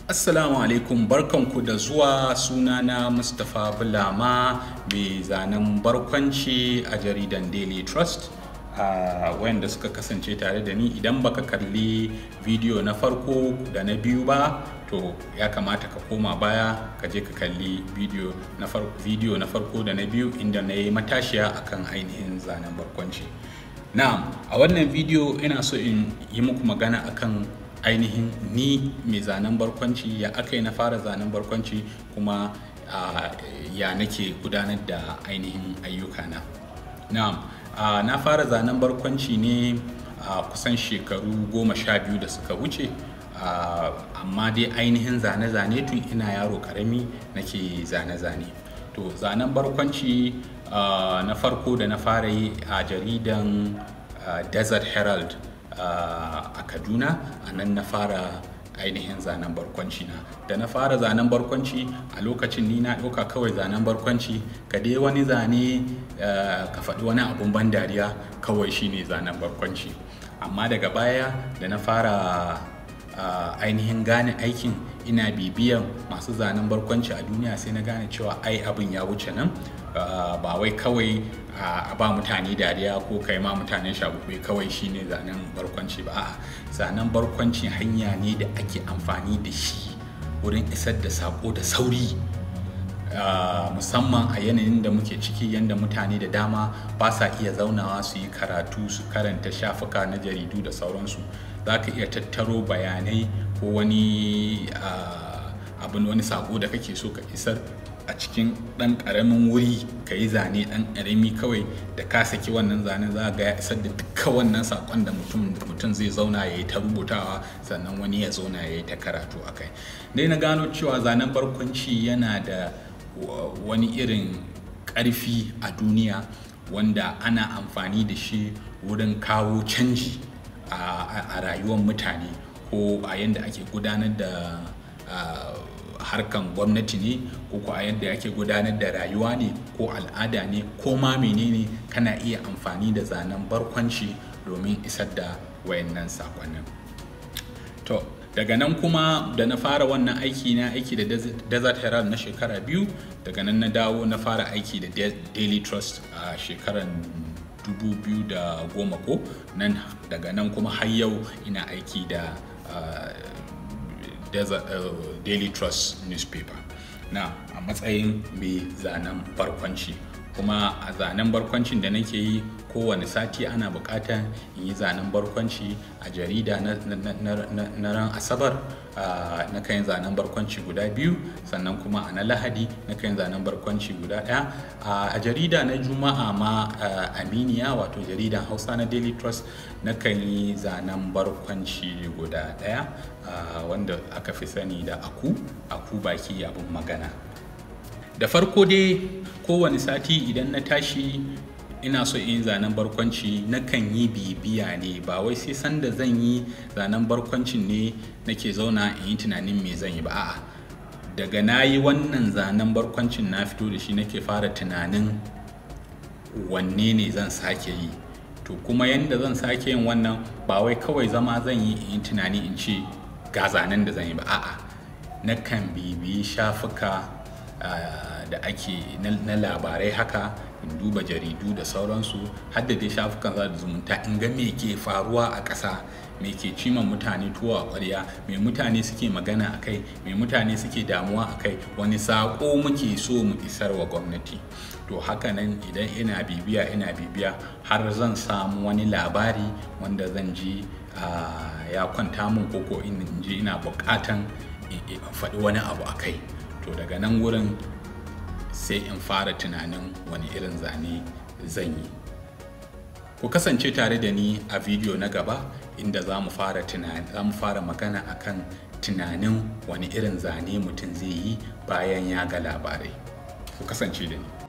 Assalamu alaikum, barkanku da zuwa. Sunana Mustapha Bulama, mai zanen barkwanci a jaridan Daily Trust. Wayanda suka kasance tare da ni, idan baka kalli bidiyo na farko da na biyu ba, to ya kamata ka koma baya ka je ka kalli bidiyo na farko da na biyu, inda na yi matashiya akan ainihin zanen barkwanci. Na'am, a wannan bidiyo ina so in yi muku magana akan ainihin ni mai zanen barkwanci, ya aka yi na fara zanen barkwanci, kuma ya nake gudanar da ainihin ayyukana. Na'am, na fara zanen barkwanci ne kusan shekaru 12 da suka wuce, amma dai ainihin zane-zane tun ina yaro karami nake zane-zane. To zanen barkwanci na farko da na fara yi a jaridan Desert Herald a Kaduna. A nan na fara ainihin zanen barkwanci na. Da na fara zanen barkwanci a lokacin ni na ɗauka kawai zanen barkwanci ka dai wani zane ka faɗi wani abun ban dariya kawai shine zanen barkwanci. Amma daga baya da na fara ainihin gane aikin, ina bibiyan masu zanen barkwanci a duniya, sai na gane cewa ai abin ya wuce nan. Ba wai kawai a ba mutane dariya ko kai ma mutanen shagube kawai shine zanen barkwanci ba. A'a, zanen barkwanci hanya ne da ake amfani da shi wurin isar da sako da sauri, musamman a yanayin da muke ciki, yanda mutane da dama ba sa iya zaunawa su yi karatu, su karanta shafuka na jaridu da sauransu. Za ka iya tattaro bayanai ko wani wani sako da kake so ka isar a cikin ɗan ƙaramin wuri, ka yi zane ɗan ƙarami kawai, da ka saki wannan zanen za ga ya isar da dukkan wannan saƙon da mutum zai zauna ya yi ta rubutawa, sannan wani ya zauna ya yi ta karatu a kai. Dai na gano cewa zanen barkwanci yana da wani irin ƙarfi a duniya, wanda ana amfani da shi wurin kawo canji a rayuwar mutane, ko a yadda ake gudanar da harkan gwamnati ne, ko a yadda ake gudanar da rayuwa ne, ko al'ada ne, ko ma menene, kana iya amfani da zanen barkwanci domin isar da wayannan sakonnin. To daga nan kuma da na fara wannan aiki da Desert Herald na shekara 2, daga nan na dawo na fara aiki da Daily Trust a shekarar 2010 ko nan. Daga nan kuma har yau ina aiki da Daily Trust newspaper na a matsayin mai zanen barkwanci. Kuma a zanen barkwancin da nake yi, kowane sati ana buƙatar in yi zanen barkwanci a jarida na ran Asabar. Na kan zanen barkwanci guda 2, sannan kuma a na Lahadi na kan zanen barkwanci guda 1. A jarida na Juma'a ma Aminiya, wato jaridan Hausa na Daily Trust, na kan yi zanen barkwanci guda 1, wanda aka fi sani da aku baki abun magana. Da farko dai kowane sati idan na tashi ina so in zanen barkwanci, na kan yi bibiya ne, ba wai sai sanda zan yi zanen barkwancin ne nake zauna in yi tunanin me zan yi ba. A'a, daga na yi wannan zanen barkwancin na fito da shi, nake fara tunanin wanne ne zan sake yi. To kuma yanda zan sake yin wannan, ba wai kawai zama zan yi in tunani in ce ga zanen da zan yi ba. A'a, na kan bibiyi shafuka da ake na labarai haka, in duba jaridu da sauransu, hadda dai shafukan sada zumunta, in ga me ke faruwa a ƙasa, me ke ciman mutane tuwo a ƙwarya, me mutane suke magana a kai, me mutane suke damuwa a kai, wani saƙo muke so mu isar wa gwamnati. To haka nan idan ina bibiya har zan samu wani labari wanda zan ji ya kwanta mun, koko in ji ina buƙatan in faɗi wani abu a kai. To daga nan wurin sai in fara tunanin wani irin zane zan yi. Ku kasance tare da ni a bidiyo na gaba, inda za mu fara magana akan tunanin wani irin zane mutum zai yi bayan ya ga labarai. Ku kasance da ni.